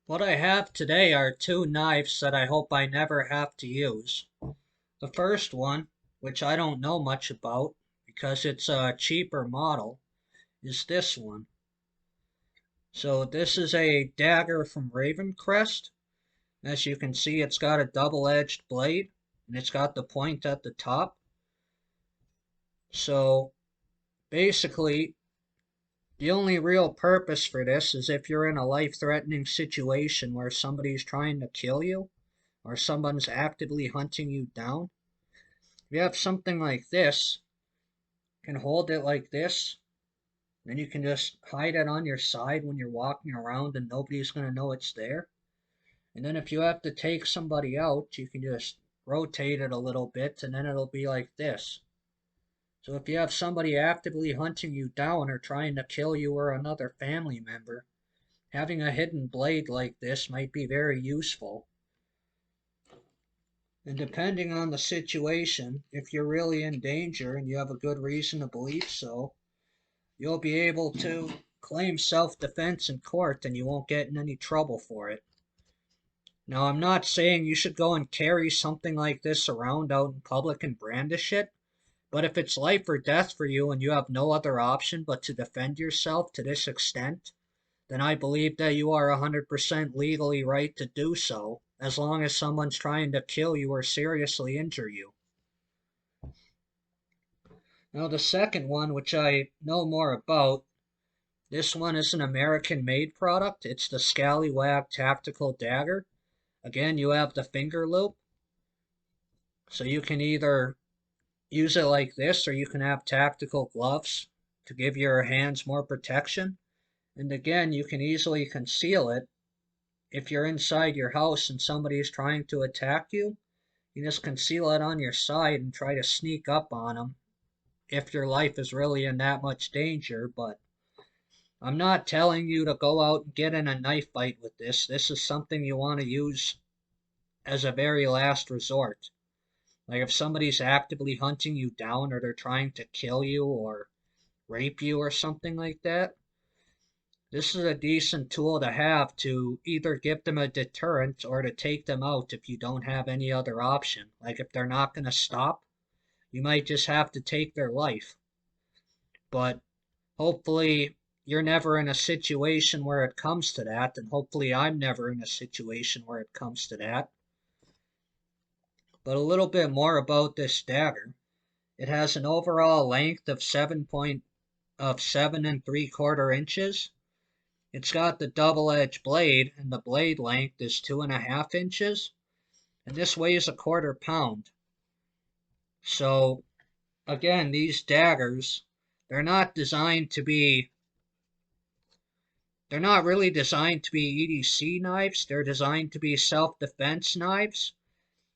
What I have today are two knives that I hope I never have to use. The first one, which I don't know much about because it's a cheaper model, is this one. So this is a dagger from Ravencrest. As you can see, it's got a double-edged blade and it's got the point at the top. So basically, the only real purpose for this is if you're in a life-threatening situation where somebody's trying to kill you or someone's actively hunting you down. If you have something like this, you can hold it like this, then you can just hide it on your side when you're walking around and nobody's going to know it's there. And then if you have to take somebody out, you can just rotate it a little bit and then it'll be like this. So if you have somebody actively hunting you down or trying to kill you or another family member, having a hidden blade like this might be very useful. And depending on the situation, if you're really in danger and you have a good reason to believe so, you'll be able to claim self-defense in court and you won't get in any trouble for it. Now, I'm not saying you should go and carry something like this around out in public and brandish it, but if it's life or death for you and you have no other option but to defend yourself to this extent, then I believe that you are 100% legally right to do so, as long as someone's trying to kill you or seriously injure you. Now, the second one, which I know more about, this one is an American-made product. It's the Skallywag Tactical Dagger. Again, you have the finger loop, so you can either use it like this or you can have tactical gloves to give your hands more protection. And again, you can easily conceal it. If you're inside your house and somebody is trying to attack you, you just conceal it on your side and try to sneak up on them if your life is really in that much danger. But I'm not telling you to go out and get in a knife fight with this. This is something you want to use as a very last resort. Like if somebody's actively hunting you down or they're trying to kill you or rape you or something like that, this is a decent tool to have to either give them a deterrent or to take them out if you don't have any other option. Like if they're not going to stop, you might just have to take their life. But hopefully you're never in a situation where it comes to that, and hopefully I'm never in a situation where it comes to that. But a little bit more about this dagger. It has an overall length of 7.3 inches. It's got the double-edged blade, and the blade length is 2.5 inches, and this weighs a quarter pound. So again, these daggers, they're not designed to be they're not really designed to be EDC knives. They're designed to be self-defense knives.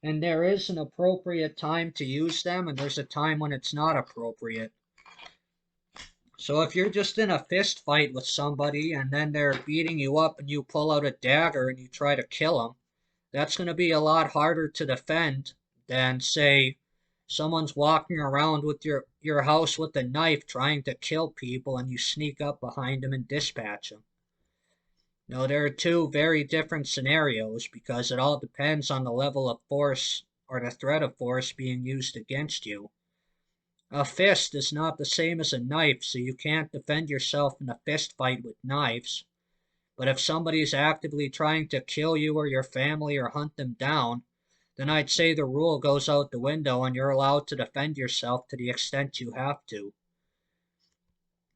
And there is an appropriate time to use them, and there's a time when it's not appropriate. So if you're just in a fist fight with somebody and then they're beating you up and you pull out a dagger and you try to kill them, that's going to be a lot harder to defend than, say, someone's walking around with your house with a knife trying to kill people and you sneak up behind them and dispatch them. No, there are two very different scenarios because it all depends on the level of force or the threat of force being used against you. A fist is not the same as a knife, so you can't defend yourself in a fist fight with knives. But if somebody is actively trying to kill you or your family or hunt them down, then I'd say the rule goes out the window and you're allowed to defend yourself to the extent you have to.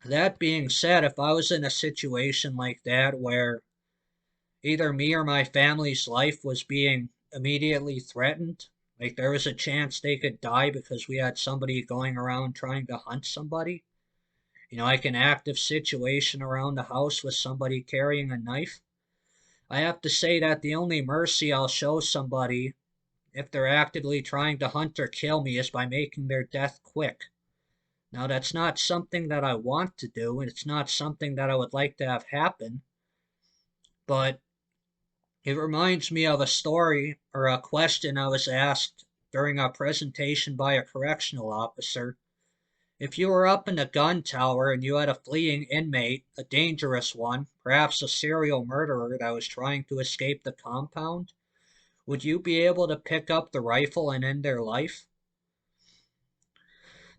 That being said, if I was in a situation like that where either me or my family's life was being immediately threatened, like there was a chance they could die because we had somebody going around trying to hunt somebody, like an active situation around the house with somebody carrying a knife, I have to say that the only mercy I'll show somebody if they're actively trying to hunt or kill me is by making their death quick. Now, that's not something that I want to do, and it's not something that I would like to have happen, but it reminds me of a story or a question I was asked during a presentation by a correctional officer. If you were up in a gun tower and you had a fleeing inmate, a dangerous one, perhaps a serial murderer that was trying to escape the compound, would you be able to pick up the rifle and end their life?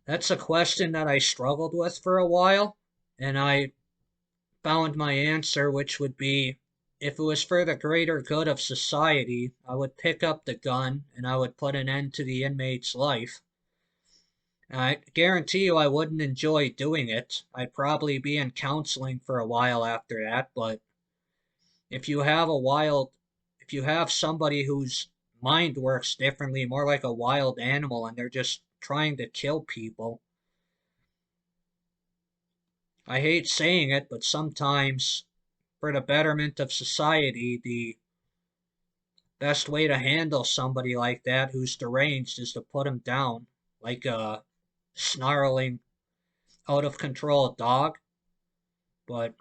That's a question that I struggled with for a while, and I found my answer, which would be if it was for the greater good of society, I would pick up the gun and I would put an end to the inmate's life. I guarantee you I wouldn't enjoy doing it. I'd probably be in counseling for a while after that, but if you have a wild, if you have somebody whose mind works differently, more like a wild animal, and they're just trying to kill people, I hate saying it, but sometimes for the betterment of society, the best way to handle somebody like that who's deranged is to put him down like a snarling, out of control dog. But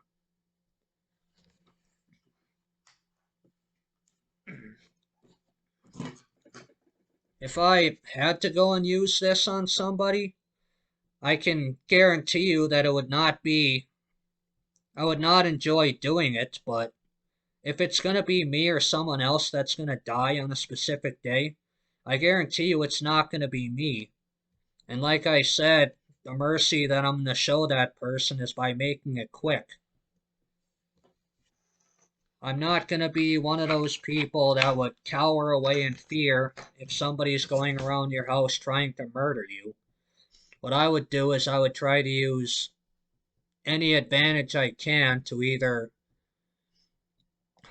if I had to go and use this on somebody, I can guarantee you that it would not be, I would not enjoy doing it, but if it's going to be me or someone else that's going to die on a specific day, I guarantee you it's not going to be me. And like I said, the mercy that I'm going to show that person is by making it quick. I'm not going to be one of those people that would cower away in fear if somebody's going around your house trying to murder you. What I would do is I would try to use any advantage I can to either,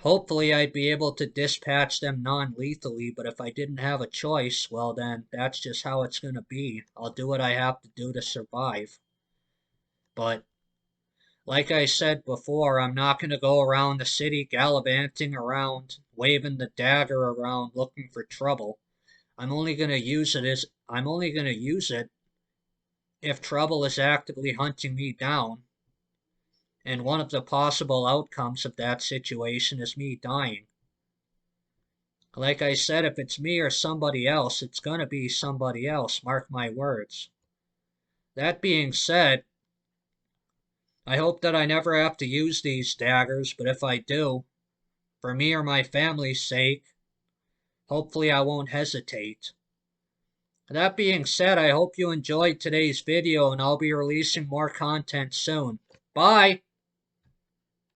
hopefully I'd be able to dispatch them non-lethally, but if I didn't have a choice, well then that's just how it's going to be. I'll do what I have to do to survive. But like I said before, I'm not going to go around the city gallivanting around, waving the dagger around looking for trouble. I'm only going to use it if trouble is actively hunting me down. And one of the possible outcomes of that situation is me dying. Like I said, if it's me or somebody else, it's going to be somebody else, mark my words. That being said, I hope that I never have to use these daggers, but if I do, for me or my family's sake, hopefully I won't hesitate. That being said, I hope you enjoyed today's video and I'll be releasing more content soon. Bye!